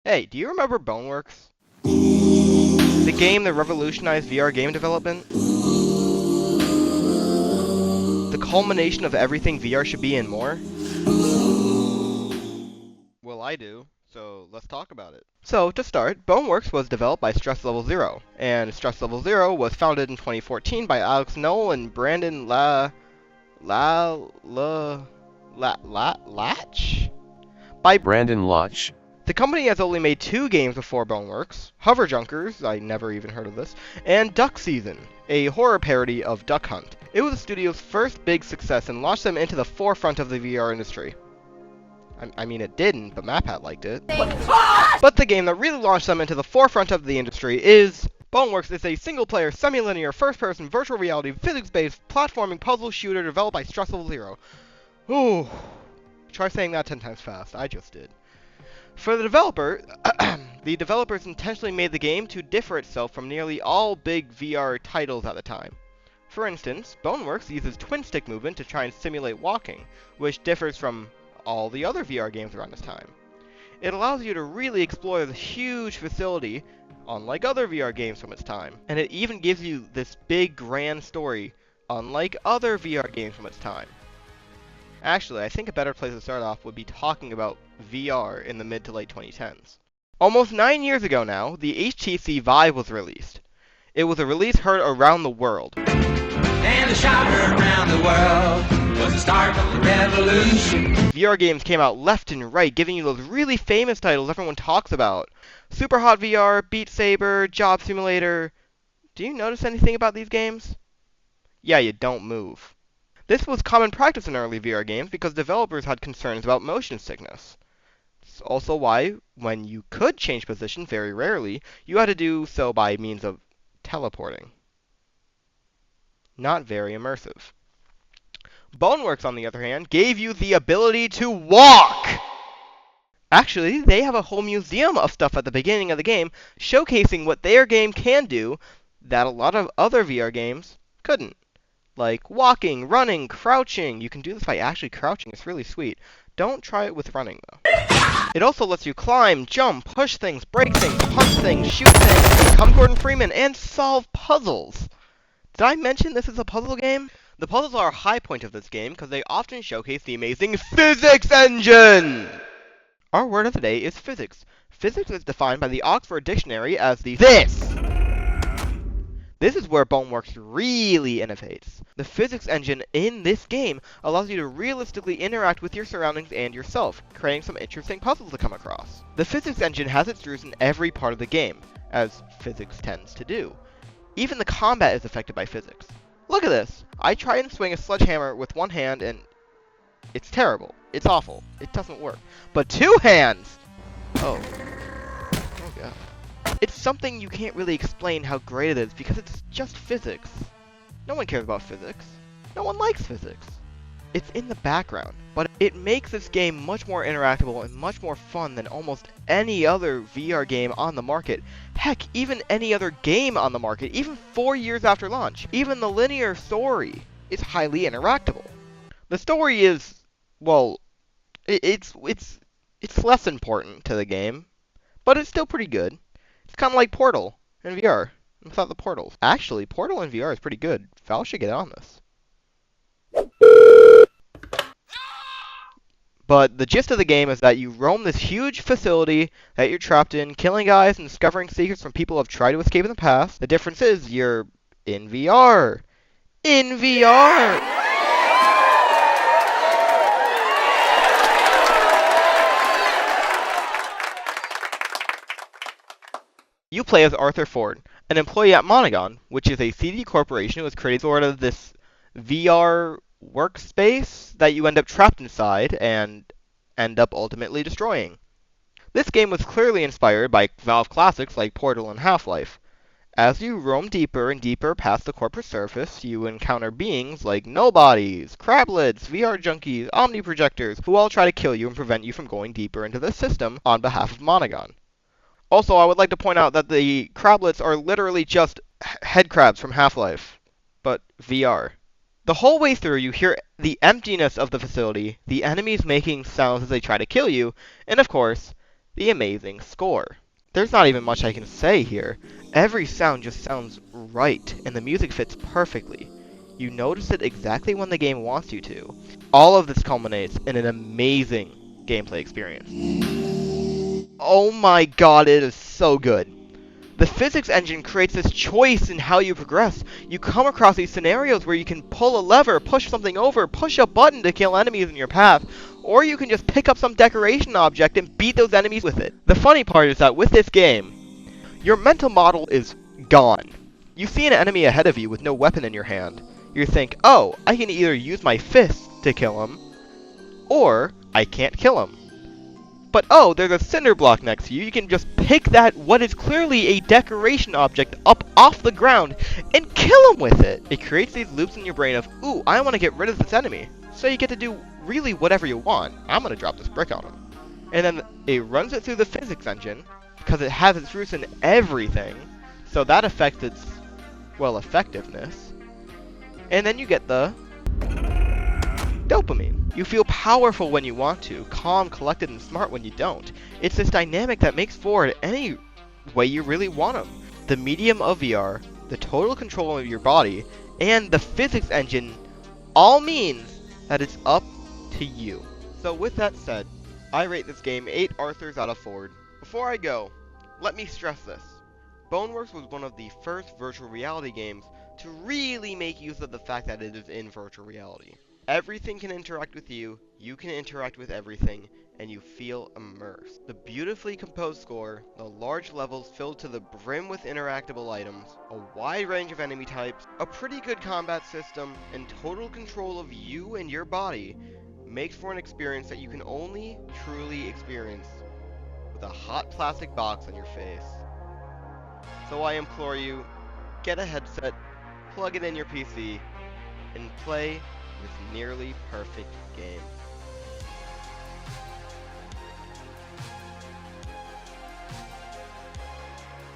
Hey, do you remember Boneworks? The game that revolutionized VR game development? The culmination of everything VR should be and more? Well, I do, so let's talk about it. So, to start, Boneworks was developed by Stress Level Zero, and Stress Level Zero was founded in 2014 by Alex Knoll and Brandon Latch? By Brandon Lotch. The company has only made two games before Boneworks, Hover Junkers, I never even heard of this, and Duck Season, a horror parody of Duck Hunt. It was the studio's first big success and launched them into the forefront of the VR industry. I mean, it didn't, but MapHat liked it. But the game that really launched them into the forefront of the industry is Boneworks is a single-player, semi-linear, first-person, virtual reality, physics-based, platforming puzzle shooter developed by Stress Level Zero. Ooh, try saying that 10 times fast. I just did. For the developer, the developers intentionally made the game to differ itself from nearly all big VR titles at the time. For instance, Boneworks uses twin-stick movement to try and simulate walking, which differs from all the other VR games around this time. It allows you to really explore this huge facility, unlike other VR games from its time. And it even gives you this big, grand story, unlike other VR games from its time. Actually, I think a better place to start off would be talking about VR in the mid to late 2010s. Almost 9 years ago now, the HTC Vive was released. It was a release heard around the world. And the shout around the world was the start of the revolution. VR games came out left and right, giving you those really famous titles everyone talks about. Super Hot VR, Beat Saber, Job Simulator. Do you notice anything about these games? Yeah, you don't move. This was common practice in early VR games because developers had concerns about motion sickness. It's also why, when you could change position very rarely, you had to do so by means of teleporting. Not very immersive. Boneworks, on the other hand, gave you the ability to walk! Actually, they have a whole museum of stuff at the beginning of the game showcasing what their game can do that a lot of other VR games couldn't. Like walking, running, crouching. You can do this by actually crouching. It's really sweet. Don't try it with running, though. It also lets you climb, jump, push things, break things, punch things, shoot things, become Gordon Freeman, and solve puzzles. Did I mention this is a puzzle game? The puzzles are a high point of this game because they often showcase the amazing physics engine! Our word of the day is physics. Physics is defined by the Oxford Dictionary as the this. This is where Boneworks really innovates. The physics engine in this game allows you to realistically interact with your surroundings and yourself, creating some interesting puzzles to come across. The physics engine has its roots in every part of the game, as physics tends to do. Even the combat is affected by physics. Look at this! I try and swing a sledgehammer with one hand and it's terrible. It's awful. It doesn't work. But two hands! Oh. Oh god. It's something you can't really explain how great it is because it's just physics. No one cares about physics. No one likes physics. It's in the background, but it makes this game much more interactable and much more fun than almost any other VR game on the market. Heck, even any other game on the market, even 4 years after launch. Even the linear story is highly interactable. The story is, well, it's less important to the game, but it's still pretty good. It's kind of like Portal in VR. Without the portals. Actually, Portal in VR is pretty good. Val should get on this. But the gist of the game is that you roam this huge facility that you're trapped in, killing guys and discovering secrets from people who have tried to escape in the past. The difference is you're in VR. In VR! You play as Arthur Ford, an employee at Monogon, which is a CD corporation who has created sort of this VR workspace that you end up trapped inside and end up ultimately destroying. This game was clearly inspired by Valve classics like Portal and Half-Life. As you roam deeper and deeper past the corporate surface, you encounter beings like nobodies, crablets, VR junkies, omniprojectors, who all try to kill you and prevent you from going deeper into the system on behalf of Monogon. Also, I would like to point out that the crablets are literally just head crabs from Half-Life, but VR. The whole way through, you hear the emptiness of the facility, the enemies making sounds as they try to kill you, and of course, The amazing score. There's not even much I can say here. Every sound just sounds right, and the music fits perfectly. You notice it exactly when the game wants you to. All of this culminates in an amazing gameplay experience. Oh my god, it is so good. The physics engine creates this choice in how you progress. You come across these scenarios where you can pull a lever, push something over, push a button to kill enemies in your path, or you can just pick up some decoration object and beat those enemies with it. The funny part is that with this game, your mental model is gone. You see an enemy ahead of you with no weapon in your hand. You think, oh, I can either use my fist to kill him, or I can't kill him. But oh, there's a cinder block next to you. You can just pick that, what is clearly a decoration object, up off the ground and kill him with it. It creates these loops in your brain of, ooh, I want to get rid of this enemy. So you get to do really whatever you want. I'm going to drop this brick on him. And then it runs it through the physics engine, because it has its roots in everything. So that affects its, well, effectiveness. And then you get the dopamine. You feel powerful when you want to, calm, collected, and smart when you don't. It's this dynamic that makes forward any way you really want them. The medium of VR, the total control of your body, and the physics engine all means that it's up to you. So with that said, I rate this game 8 Arthurs out of 4. Before I go, let me stress this. Boneworks was one of the first virtual reality games to really make use of the fact that it is in virtual reality. Everything can interact with you, you can interact with everything, and you feel immersed. The beautifully composed score, the large levels filled to the brim with interactable items, a wide range of enemy types, a pretty good combat system, and total control of you and your body makes for an experience that you can only truly experience with a hot plastic box on your face. So I implore you, get a headset, plug it in your PC, and play this nearly perfect game.